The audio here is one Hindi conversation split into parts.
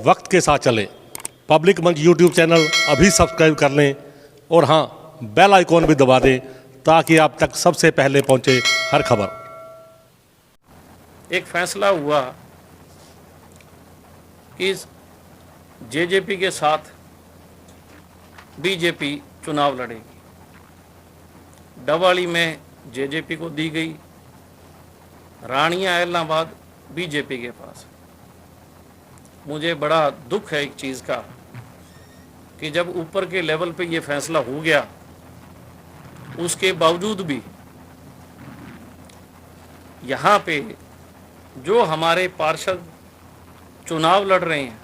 वक्त के साथ चलें। पब्लिक मंच यूट्यूब चैनल अभी सब्सक्राइब कर लें और हाँ, बेल आइकॉन भी दबा दें ताकि आप तक सबसे पहले पहुंचे हर खबर। एक फैसला हुआ कि जेजेपी के साथ बीजेपी चुनाव लड़ेगी। डवाली में जेजेपी को दी गई, रानिया इलाहाबाद बीजेपी के पास। मुझे बड़ा दुख है एक चीज़ का कि जब ऊपर के लेवल पे ये फैसला हो गया, उसके बावजूद भी यहाँ पे जो हमारे पार्षद चुनाव लड़ रहे हैं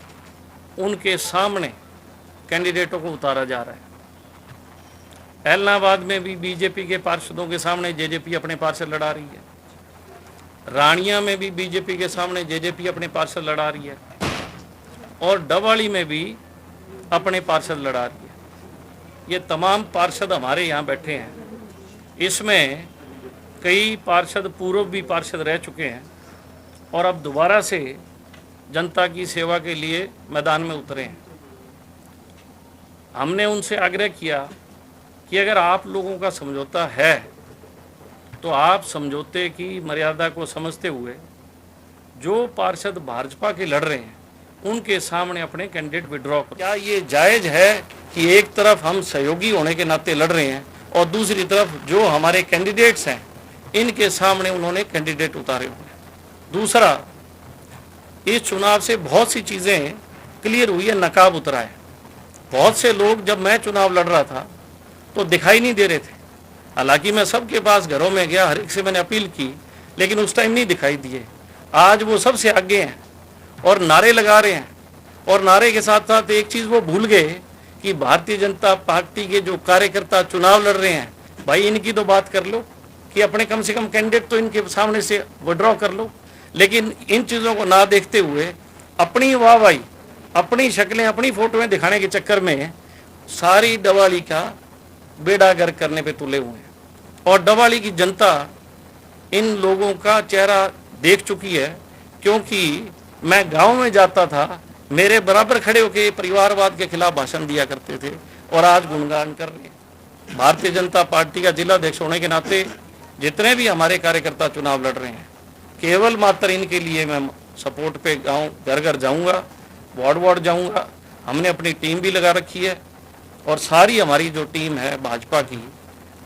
उनके सामने कैंडिडेटों को उतारा जा रहा है। इलाहाबाद में भी बीजेपी के पार्षदों के सामने जेजेपी अपने पार्षद लड़ा रही है, रानिया में भी बीजेपी के सामने जेजेपी अपने पार्षद लड़ा रही है और डवाली में भी अपने पार्षद लड़ा रही है। ये तमाम पार्षद हमारे यहाँ बैठे हैं, इसमें कई पार्षद पूर्व भी पार्षद रह चुके हैं और अब दोबारा से जनता की सेवा के लिए मैदान में उतरे हैं। हमने उनसे आग्रह किया कि अगर आप लोगों का समझौता है तो आप समझौते की मर्यादा को समझते हुए जो पार्षद भाजपा के लड़ रहे हैं उनके सामने अपने कैंडिडेट विड्रॉ करो। क्या ये जायज़ है कि एक तरफ हम सहयोगी होने के नाते लड़ रहे हैं और दूसरी तरफ जो हमारे कैंडिडेट्स हैं इनके सामने उन्होंने कैंडिडेट उतारे हुए हैं। दूसरा, इस चुनाव से बहुत सी चीज़ें क्लियर हुई है, नकाब उतरा है। बहुत से लोग जब मैं चुनाव लड़ रहा था तो दिखाई नहीं दे रहे थे, हालांकि मैं सबके पास घरों में गया, हर एक से मैंने अपील की, लेकिन उस टाइम नहीं दिखाई दिए। आज वो सबसे आगे हैं और नारे लगा रहे हैं और नारे के साथ साथ एक चीज़ वो भूल गए कि भारतीय जनता पार्टी के जो कार्यकर्ता चुनाव लड़ रहे हैं, भाई इनकी तो बात कर लो कि अपने कम से कम कैंडिडेट तो इनके सामने से विड्रॉ कर लो। लेकिन इन चीज़ों को ना देखते हुए अपनी वाहवाही, अपनी शक्लें, अपनी फोटोएं दिखाने के चक्कर में सारी डवाली का बेड़ा गर्क करने पे तुले हुए हैं और डवाली की जनता इन लोगों का चेहरा देख चुकी है। क्योंकि मैं गांव में जाता था, मेरे बराबर खड़े होकर परिवारवाद के खिलाफ भाषण दिया करते थे और आज गुणगान कर रहे हैं। भारतीय जनता पार्टी का जिला अध्यक्ष होने के नाते जितने भी हमारे कार्यकर्ता चुनाव लड़ रहे हैं, केवल मात्र इनके लिए मैं सपोर्ट पे गांव घर घर जाऊंगा, वार्ड वार्ड जाऊंगा। हमने अपनी टीम भी लगा रखी है और सारी हमारी जो टीम है भाजपा की,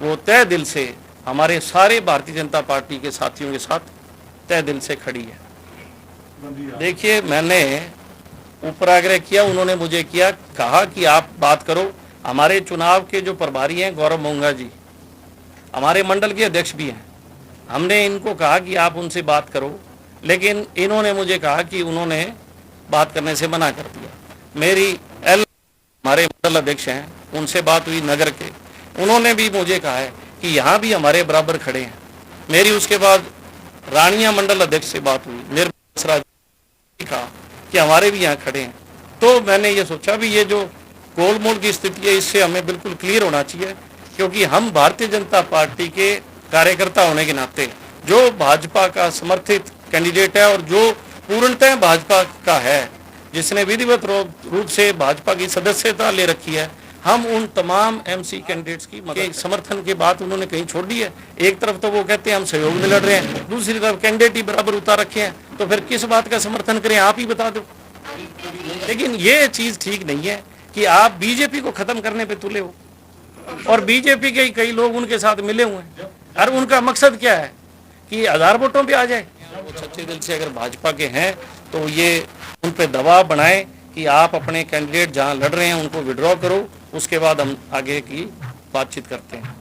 वो तय दिल से हमारे सारे भारतीय जनता पार्टी के साथियों के साथ तय दिल से खड़ी है। देखिए, मैंने ऊपर आग्रह किया, उन्होंने मुझे कहा कि आप बात करो। हमारे चुनाव के जो प्रभारी हैं गौरव मोंगा जी, हमारे मंडल के अध्यक्ष भी हैं, हमने इनको कहा कि आप उनसे बात करो, लेकिन इन्होंने मुझे कहा कि उन्होंने बात करने से मना कर दिया। मेरी हमारे मंडल अध्यक्ष हैं, उनसे बात हुई नगर के, उन्होंने भी मुझे कहा है कि यहाँ भी हमारे बराबर खड़े हैं। मेरी उसके बाद रानिया मंडल अध्यक्ष से बात हुई, निर्मल कहा कि हमारे भी यहाँ खड़े हैं। तो मैंने ये सोचा भी ये जो गोलमोल की स्थिति है इससे हमें बिल्कुल क्लियर होना चाहिए, क्योंकि हम भारतीय जनता पार्टी के कार्यकर्ता होने के नाते जो भाजपा का समर्थित कैंडिडेट है और जो पूर्णतः भाजपा का है, जिसने विधिवत रूप से भाजपा की सदस्यता ले रखी है, हम उन तमाम एमसी कैंडिडेट्स की समर्थन की बात उन्होंने कहीं छोड़ दी है। एक तरफ तो वो कहते हैं हम सहयोग में लड़ रहे हैं, दूसरी तरफ कैंडिडेट ही बराबर उतार रखे हैं, तो फिर किस बात का समर्थन करें, आप ही बता दो। लेकिन ये चीज ठीक नहीं है कि आप बीजेपी को खत्म करने पे तुले हो और बीजेपी के कई लोग उनके साथ मिले हुए हैं और उनका मकसद क्या है कि 1000 वोटों पे आ जाए। वो सच्चे दिल से अगर भाजपा के हैं तो ये उन पे दबाव बनाए कि आप अपने कैंडिडेट जहां लड़ रहे हैं उनको विड्रॉ करो, उसके बाद हम आगे की बातचीत करते हैं।